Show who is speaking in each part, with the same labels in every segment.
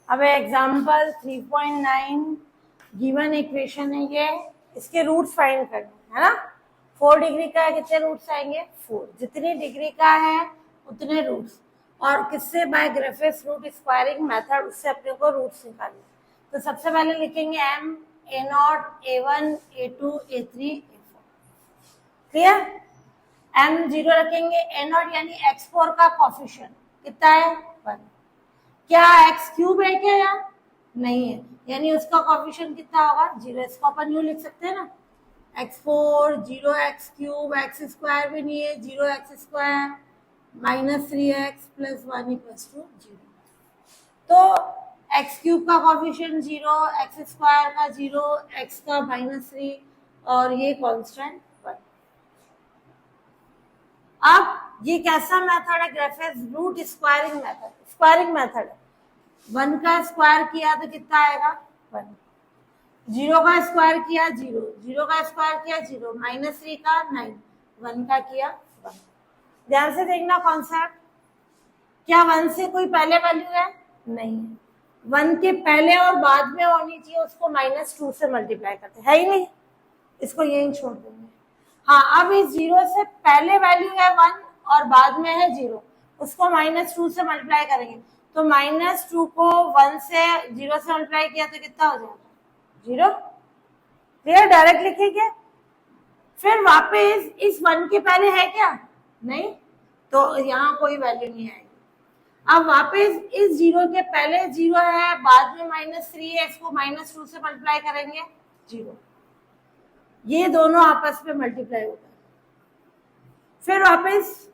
Speaker 1: अब example 3.9 given equation है ये, इसके रूट्स फाइंड करने है ना। 4 डिग्री का है, कितने रूट्स आएंगे 4, जितनी डिग्री का है उतने रूट्स, और किससे by Griffiths root squaring method, उससे अपने को रूट्स निकालने। तो सबसे पहले लिखेंगे m a0 a1 a2 a3 a4, clear. m 0 रखेंगे, a0 यानी x4 का कोफिशिएंट कितना है 1, क्या x क्यूब है क्या यार, नहीं है, यानी उसका कोफिशिएंट कितना होगा 0। इसको अपन यूं लिख सकते हैं ना, x4 0 x cube, x square भी नहीं है 0 x square minus 3x plus 1 equals to 0। तो x क्यूब का कोफिशिएंट 0, x स्क्वायर का 0, x का -3 और ये कांस्टेंट 1। अब ये कैसा मेथड है Griffiths root squaring method, squaring method है। 1 का स्क्वायर किया तो कितना आएगा 1, 0 का स्क्वायर किया 0, 0 का स्क्वायर किया 0, -3 का 9, 1 का किया 1। ध्यान से देखना कॉन्सेप्ट, क्या 1 से कोई पहले वैल्यू है, नहीं है। 1 के पहले और बाद में होनी चाहिए, उसको -2 से मल्टीप्लाई करते हैं, है ही नहीं, इसको यही छोड़ देंगे। हाँ, अब इस 0 से पहले वैल्यू है 1 और बाद में है 0, उसको -2 से मल्टीप्लाई करेंगे, तो -2 को 1 से 0 से मल्टीप्लाई किया तो कितना हो जाएगा 0, क्लियर। डायरेक्ट लिखेंगे, फिर वापस इस 1 के पहले है क्या, नहीं, तो यहाँ कोई वैल्यू नहीं आएगी। अब वापस इस 0 के पहले 0 है, बाद में -3 है, इसको -2 से मल्टीप्लाई करेंगे 0, ये दोनों आपस में मल्टीप्लाई होगा, फिर वापस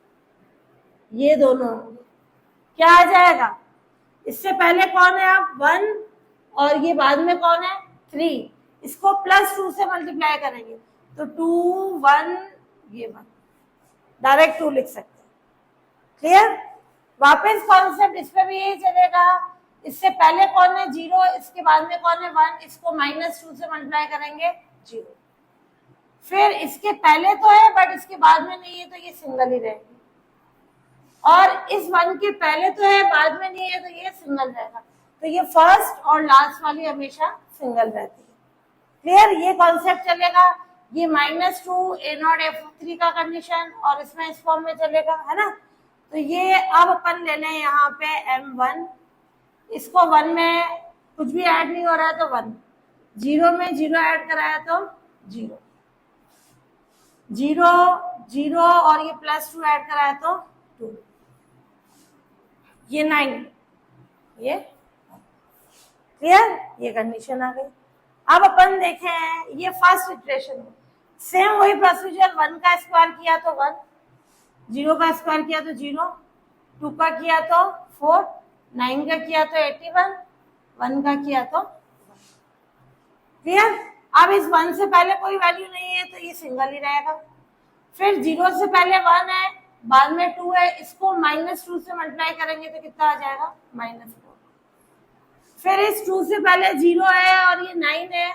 Speaker 1: ये दोनों क्या आ जाएगा, इससे पहले कौन है अब 1 और ये बाद में कौन है 3, इसको +2 से मल्टीप्लाई करेंगे तो 2 1 ये 1, डायरेक्ट 2 लिख सकते हैं, क्लियर। वापस कॉन्सेप्ट इस पे भी यही चलेगा, इससे पहले कौन है 0, इसके बाद में कौन है 1, इसको -2 से मल्टीप्लाई करेंगे 0, फिर इसके पहले तो है बट इसके बाद में नहीं है तो ये सिंगल ही रहेगी, और इस 1 के पहले तो है बाद में नहीं है तो ये सिंगल रहेगा, तो ये फर्स्ट और लास्ट वाली हमेशा सिंगल रहती है, क्लियर। ये कॉन्सेप्ट चलेगा, ये -2 a0 f3 का कंडीशन, और इसमें इस फॉर्म में चलेगा, है ना। तो ये अब अपन ले लें यहाँ पे m1, इसको 1 में कुछ भी ऐड नहीं हो रहा है तो 1, 0 में 0 ऐड कराया तो 0, 0 0 और ये +2 ऐड कराया तो 2, ये 9, ये क्लियर, ये कंडीशन आ गई। अब अपन देखें ये फर्स्ट इटरेशन, सेम वही प्रोसीजर, 1 का स्क्वायर किया तो 1, 0 का स्क्वायर किया तो 0, 2 का किया तो 4, 9 का किया तो 81, 1 का किया तो 1, क्लियर। अब इस 1 से पहले कोई वैल्यू नहीं है तो ये सिंगल ही रहेगा, फिर 0 से पहले 1 है, बाद में 2 है, इसको -2 से मल्टीप्लाई करेंगे तो कितना आ जाएगा -4, फिर इस 2 से पहले 0 है और ये 9 है,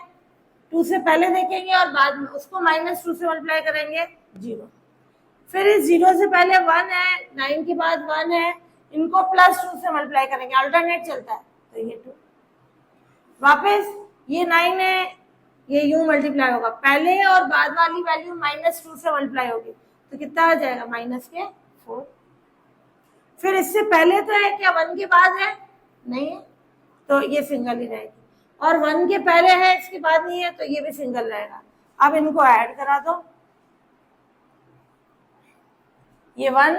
Speaker 1: 2 से पहले देखेंगे और बाद में उसको -2 से मल्टीप्लाई करेंगे 0, फिर इस 0 से पहले 1 है, 9 के बाद 1 है, इनको +2 से मल्टीप्लाई करेंगे, अल्टरनेट चलता है तो ये 2, वापस ये 9 है, ये यूं मल्टीप्लाई होगा, पहले और बाद वाली वैल्यू -2 से मल्टीप्लाई होगी तो कितना आ जाएगा -4, फिर इससे पहले तो है क्या 1 के बाद है, नहीं है, तो ये सिंगल ही रहेगी, और 1 के पहले है इसके बाद नहीं है तो ये भी सिंगल रहेगा। अब इनको ऐड करा दो, ये 1,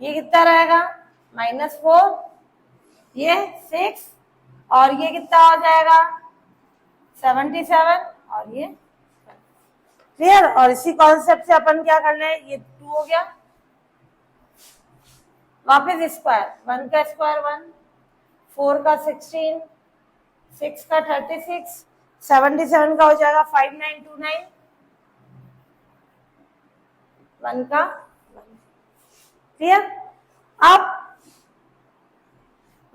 Speaker 1: ये कितना रहेगा -4, ये 6 और ये कितना हो जाएगा 77 और ये, क्लियर। और इसी कॉन्सेप्ट से अपन क्या कर रहे हैं, ये 2 हो गया, वापस स्क्वायर, 1 का स्क्वायर 1, 4 का 16, 6 का 36, 77 का हो जाएगा 5929, 1 का 1, क्लियर। अब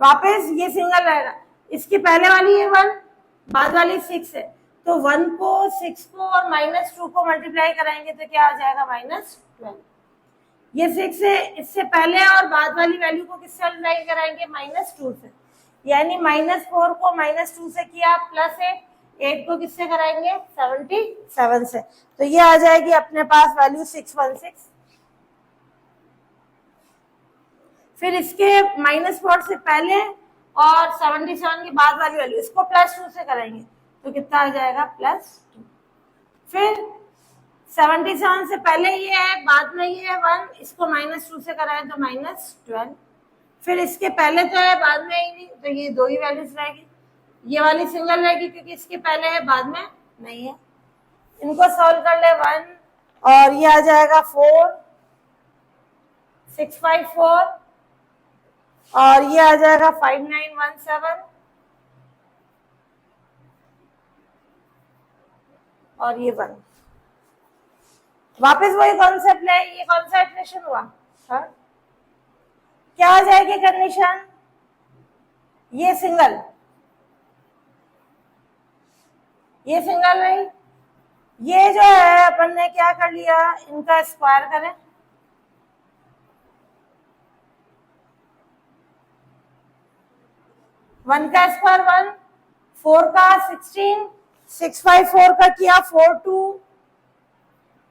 Speaker 1: वापस ये सिंगल रहेगा, इसके पहले वाली है 1, बाद वाली 6 है, तो 1 को 6 को और -2 को मल्टीप्लाई कराएंगे तो क्या आ जाएगा -12, ये 6 है, इससे पहले और बाद वाली वैल्यू को किससे मल्टीप्लाई कराएंगे -2 से, यानी -4 को -2 से किया, +8, 8 को किससे कराएंगे 77 से, तो ये आ जाएगी अपने पास वैल्यू 616। फिर इसके -4 से पहले और 77 के बाद वाली वैल्यू इसको +2 से कराएंगे तो कितना आ जाएगा +2। फिर 77 से पहले ये है, बाद में ये है 1, इसको -2 से कराएं तो -12। फिर इसके पहले तो है, बाद में ही नहीं, तो ये दो ही वैल्यूज रहेगी, ये वाली सिंगल रहेगी क्योंकि इसके पहले है बाद में नहीं है। इनको सॉल्व कर ले 1 और ये आ जाएगा 4, 654 और ये आ जाएगा 5917 और ये 1। वापस वही कॉन्सेप्ट है, ये कौन सा इक्वेशन हुआ, हाँ? क्या आ जाएगी कंडीशन, ये सिंगल नहीं, ये जो है अपन ने क्या कर लिया, इनका स्क्वायर करें, वन का स्क्वायर 1, 4 का 16, 654 का किया 42,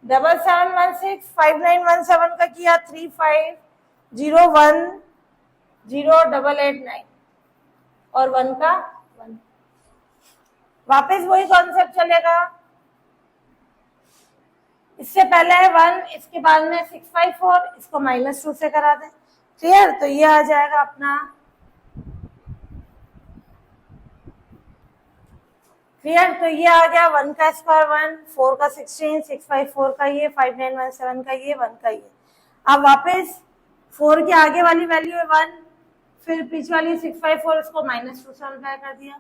Speaker 1: 7716, 5917 का किया 35010889 और 1 का 1। वापस वही कॉन्सेप्ट चलेगा, इससे पहले है 1, इसके बाद में 654, इसको -2 से करा दें, क्लियर। तो ये आ जाएगा अपना, क्लियर। तो ये आ गया 1 का स्क्वायर 1, 4 का 16, 654 का ये, 5917 का ये, 1 का ये। अब वापस 4 के आगे वाली वैल्यू है 1, फिर पीछे वाली 654, इसको -2 से मल्टीप्लाई कर दिया,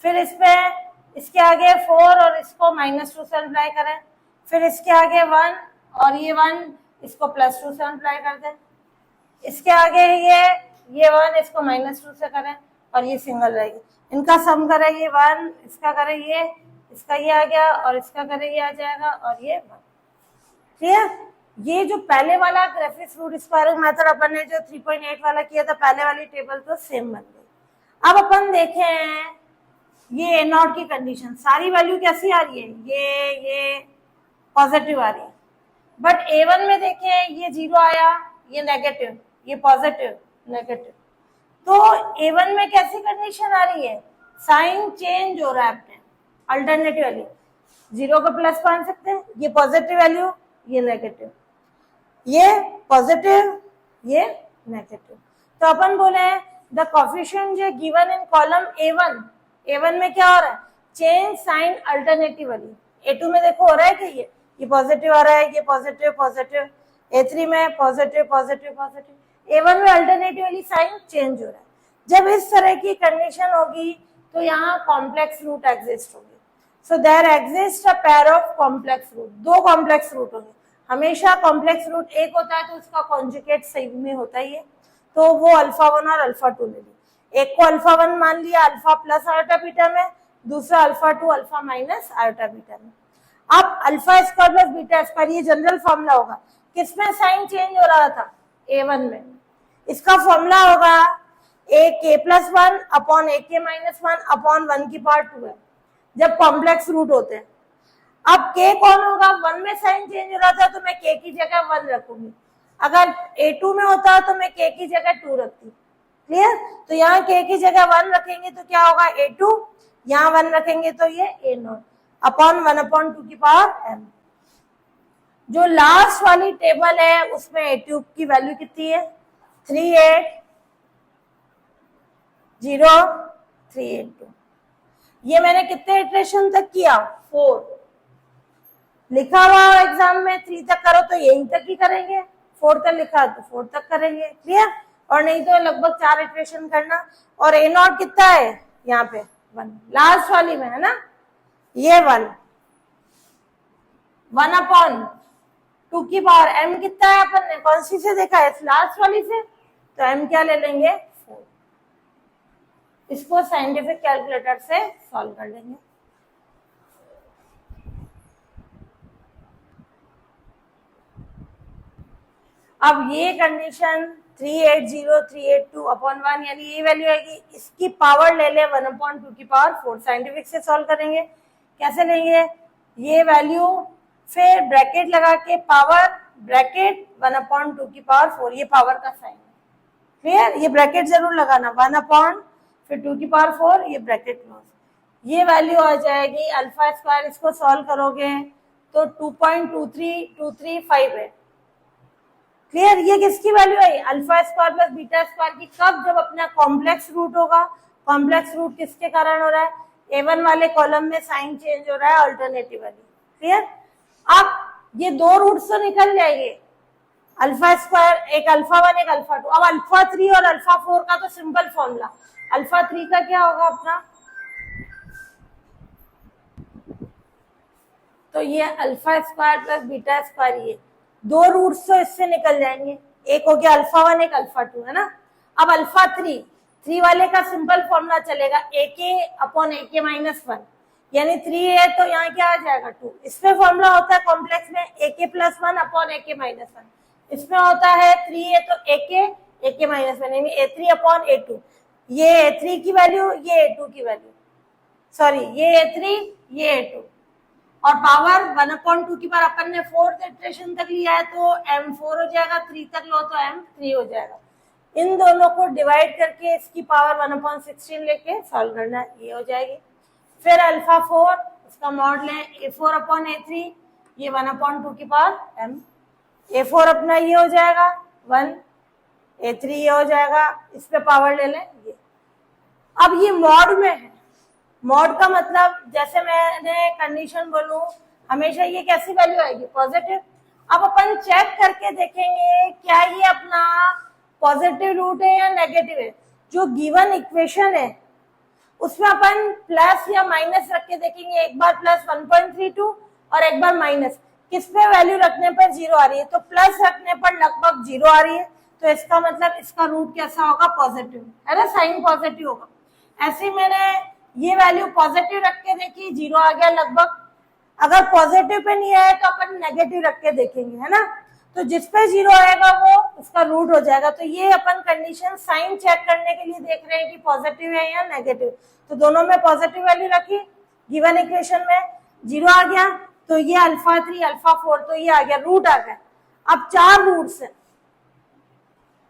Speaker 1: फिर इस पे इसके आगे 4 और इसको -2 से मल्टीप्लाई करें, फिर इसके आगे 1 और ये 1, इसको +2 से मल्टीप्लाई कर दें, इसके आगे ये 1, इसको -2 से करें और ये सिंगल रहेगी, इनका सम करें ये 1, इसका करें ये, इसका ये आ गया और इसका करें ये आ जाएगा और ये 1, क्लियर। ये जो पहले वाला ग्राफिक्स रूट स्क्वायरिंग मेथड अपन ने जो 3.8 वाला किया था, पहले वाली टेबल तो सेम बन गई। अब अपन देखें ये A0 की कंडीशन, सारी वैल्यू कैसी आ रही है, ये पॉजिटिव आ रही है, बट A1 में देखें ये 0 आया, ये नेगेटिव, ये पॉजिटिव, नेगेटिव, तो A1 में कैसी कंडीशन आ रही है, साइन चेंज हो रहा है अपने अल्टरनेटिव वाली, 0 को प्लस मान सकते हैं, ये पॉजिटिव वैल्यू, ये नेगेटिव, ये पॉजिटिव, ये नेगेटिव। तो अपन बोले द कोफिशिएंट जो गिवन इन कॉलम A1 में क्या हो रहा है, चेंज साइन अल्टरनेटिवली। A2 में देखो हो रहा है कि ये पॉजिटिव आ रहा है, ये पॉजिटिव पॉजिटिव, A3 में पॉजिटिव पॉजिटिव पॉजिटिव, A1 में अल्टरनेटिवली साइन चेंज हो रहा है। जब इस तरह की कंडीशन होगी तो यहाँ कॉम्प्लेक्स रूट एग्जिस्ट होगी, so there exist a pair of complex root, दो कॉम्प्लेक्स रूट होंगे, हमेशा कॉम्प्लेक्स रूट एक होता है तो उसका कॉन्जुगेट सही में होता ही है, तो वो α1 और α2 ले ली, एक को α1 मान लिया अल्फा प्लस आयोटा बीटा में, दूसरा α2 अल्फा माइनस आयोटा बीटा में। अब alpha square plus beta square ये जनरल फॉर्मूला होगा, किसमें साइन चेंज हो रहा था, A1 में, इसका फॉर्मूला होगा AK+1 अपॉन AK-1 अपॉन 1 की पावर 2 है, जब कॉम्प्लेक्स रूट होते हैं। अब K कौन होगा, 1 में साइन चेंज हो रहा था तो मैं K की जगह 1 रखूंगी, अगर A2 में होता तो मैं K की जगह 2 रखती, क्लियर। तो यहाँ K की जगह 1 रखेंगे तो क्या होगा A2, यहाँ 1 रखेंगे तो ये A0 अपॉन 1/2 की पावर m। जो लास्ट वाली टेबल है उसमें A2 की वैल्यू कितनी है, 3800382। ये मैंने कितने इटरेशन तक किया, 4 लिखा हुआ एग्जाम में 3 तक करो तो यहीं तक ही करेंगे, 4 तक लिखा तो 4 तक करेंगे, क्लियर। और नहीं तो लगभग 4 इटरेशन करना। और A0 कितना है यहाँ पे 1, लास्ट वाली में है ना, ये 1/2 की पावर m कितना है, अपन ने कौन सी से देखा है, लास्ट वाली से, तो m क्या ले लेंगे 4। इसको साइंटिफिक कैलकुलेटर से सॉल्व कर लेंगे। अब ये कंडीशन 380,382 अपॉन 1, यानी ये वैल्यू आएगी। इसकी पावर ले ले 1/2 की पावर 4। साइंटिफिक से सॉल्व करेंगे, कैसे लेंगे ये वैल्यू, फिर ब्रैकेट लगा के पावर ब्रैकेट 1/2 की पावर 4, ये पावर का साइन है, क्लियर। ये ब्रैकेट जरूर लगाना, 1 फिर 2 की पावर 4, ये ब्रैकेट क्लोज। ये वैल्यू आ जाएगी अल्फा स्क्वायर, इसको सॉल्व करोगे तो 2.23235 है, क्लियर। ये किसकी वैल्यू आई, alpha square plus beta square की। कब, जब अपना कॉम्प्लेक्स रूट होगा। कॉम्प्लेक्स रूट किसके कारण हो रहा है, A1 वाले कॉलम में साइन चेंज हो रहा है अल्टरनेटिवली, क्लियर। अब ये दो रूट्स तो निकल जाएंगे, अल्फा स्क्वायर, एक अल्फा 1 एक अल्फा 2। अब अल्फा 3 और अल्फा 4 का तो सिंपल फॉर्मूला, अल्फा 3 का क्या होगा अपना, तो ये alpha square plus beta square, ये दो रूट्स तो इससे निकल जाएंगे, एक हो गया अल्फा 1 एक अल्फा 2, है ना। अब अल्फा 3 वाले का सिंपल फॉर्मूला चलेगा AK अपॉन AK माइनस 1, यानी 3 है तो यहाँ क्या आ जाएगा 2। इसमें फॉर्मूला होता है कॉम्प्लेक्स में AK plus 1 upon AK minus 1, इसमें होता है 3 है तो AK माइनस 1, यानी A3 अपॉन A2। ये A3 की वैल्यू, ये A2 की वैल्यू, सॉरी ये A3 ये A2, और पावर 1/2 की पावर अपन ने 4th इटरेशन तक लिया है तो M4 हो जाएगा, 3 तक लो तो M3 हो जाएगा। इन दोनों को डिवाइड करके इसकी पावर 1/16 लेके सॉल्व करना है, ये हो जाएगी। फिर अल्फा 4, उसका मॉड लें A4 अपॉन A3, ये 1/2 की पावर M। A4 अपना ये हो जाएगा 1, A3 ये हो जाएगा, इस पे पावर ले लें ये। अब ये मॉड में है, मॉड का मतलब जैसे मैंने कंडीशन बोलूं, हमेशा ये कैसी वैल्यू आएगी, पॉजिटिव। अब अपन चेक करके देखेंगे क्या ये अपना पॉजिटिव रूट है या नेगेटिव है। जो गिवन इक्वेशन है उसमें अपन प्लस या माइनस रख के देखेंगे, एक बार प्लस 1.32 और एक बार माइनस। किस पे वैल्यू रखने पर 0 आ रही है, तो प्लस रखने पर लगभग 0 आ रही है, तो इसका मतलब इसका रूट कैसा होगा, पॉजिटिव, है ना, साइन पॉजिटिव होगा। ऐसे मैंने ये वैल्यू पॉजिटिव रख के देखी, 0 आ गया लगभग। अगर पॉजिटिव पे नहीं आया तो अपन नेगेटिव रख के देखेंगे, है ना, तो जिस पे 0 आएगा वो उसका रूट हो जाएगा। तो ये अपन कंडीशन साइन चेक करने के लिए देख रहे हैं कि पॉजिटिव है या नेगेटिव, तो दोनों में पॉजिटिव वैल्यू रखी। गिवन इक्वेशन में 0 आ गया तो ये अल्फा 3 अल्फा 4, तो ये आ गया, रूट आ गया। अब 4 रूट्स है।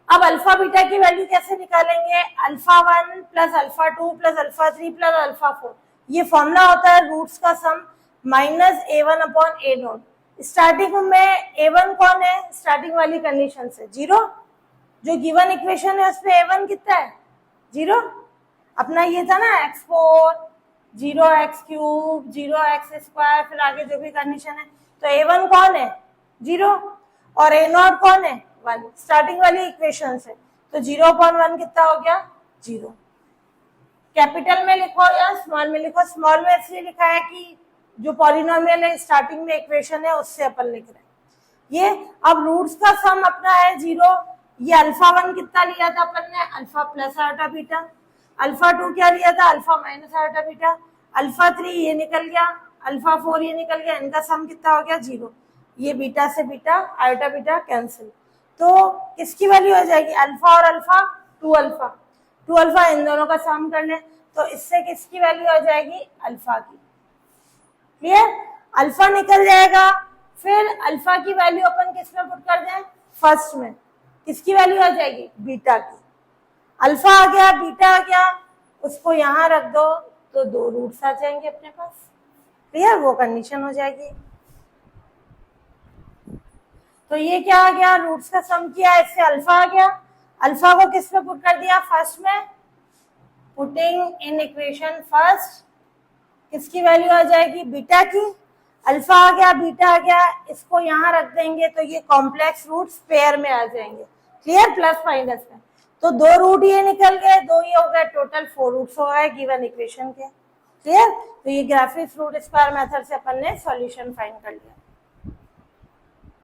Speaker 1: अब अल्फा बीटा की वैल्यू कैसे निकालेंगे, alpha 1 plus alpha 2 plus alpha 3 plus alpha 4, ये फॉर्मूला होता है रूट्स का सम minus A1 upon A0। Starting में A1 कौन है, स्टार्टिंग वाली कंडीशन से 0, जो गिवन इक्वेशन है उसमें A1 कितना है 0, अपना ये था ना x4 0x3 0x², फिर आगे जो भी कंडीशन है, तो A1 कौन है 0 और A0 कौन है 1, स्टार्टिंग वाली इक्वेशन से, तो 0/1 कितना हो गया 0। कैपिटल में लिखो या स्मॉल में लिखो, स्मॉल में इसलिए लिखा है कि जो पॉलिनोमियल है स्टार्टिंग में इक्वेशन है उससे अपन लिख रहे हैं ये। अब रूट्स का सम अपना है 0। ये अल्फा 1 कितना लिया था अपन ने, alpha plus iota beta. Alpha 2 क्या लिया था, alpha minus iota beta. Alpha 3 ये निकल गया, अल्फा 4 ये निकल गया, इनका सम कितना हो गया 0। ये बीटा से बीटा, आयोटा बीटा कैंसिल, तो किसकी वैल्यू हो जाएगी, अल्फा और अल्फा 2 अल्फा, 2 अल्फा, इन दोनों का सम कर लें तो इससे किसकी वैल्यू आ जाएगी, अल्फा की। क्लियर, अल्फा निकल जाएगा। फिर अल्फा की वैल्यू अपन किस में पुट कर दें, फर्स्ट में, किसकी वैल्यू आ जाएगी, बीटा की। अल्फा आ गया, बीटा आ गया, उसको यहां रख दो तो 2 रूट्स आ जाएंगे अपने पास। क्लियर, वो कंडीशन हो जाएगी। तो ये क्या आ गया, रूट्स का सम किया, इससे अल्फा आ गया। अल्फा को किस में पुट कर दिया, फर्स्ट में, पुटिंग इन इक्वेशन फर्स्ट, किसकी वैल्यू आ जाएगी, बीटा की। अल्फा आ गया, बीटा आ गया, इसको यहां रख देंगे तो ये कॉम्प्लेक्स रूट्स पेयर में आ जाएंगे। क्लियर, प्लस माइनस में, तो 2 रूट ये निकल गए, 2 ये हो गए, टोटल 4 रूट्स हो गए गिवन इक्वेशन के। क्लियर, तो ये ग्राफिक्स रूट स्क्वायर मेथड से अपन ने सॉल्यूशन फाइंड कर लिया।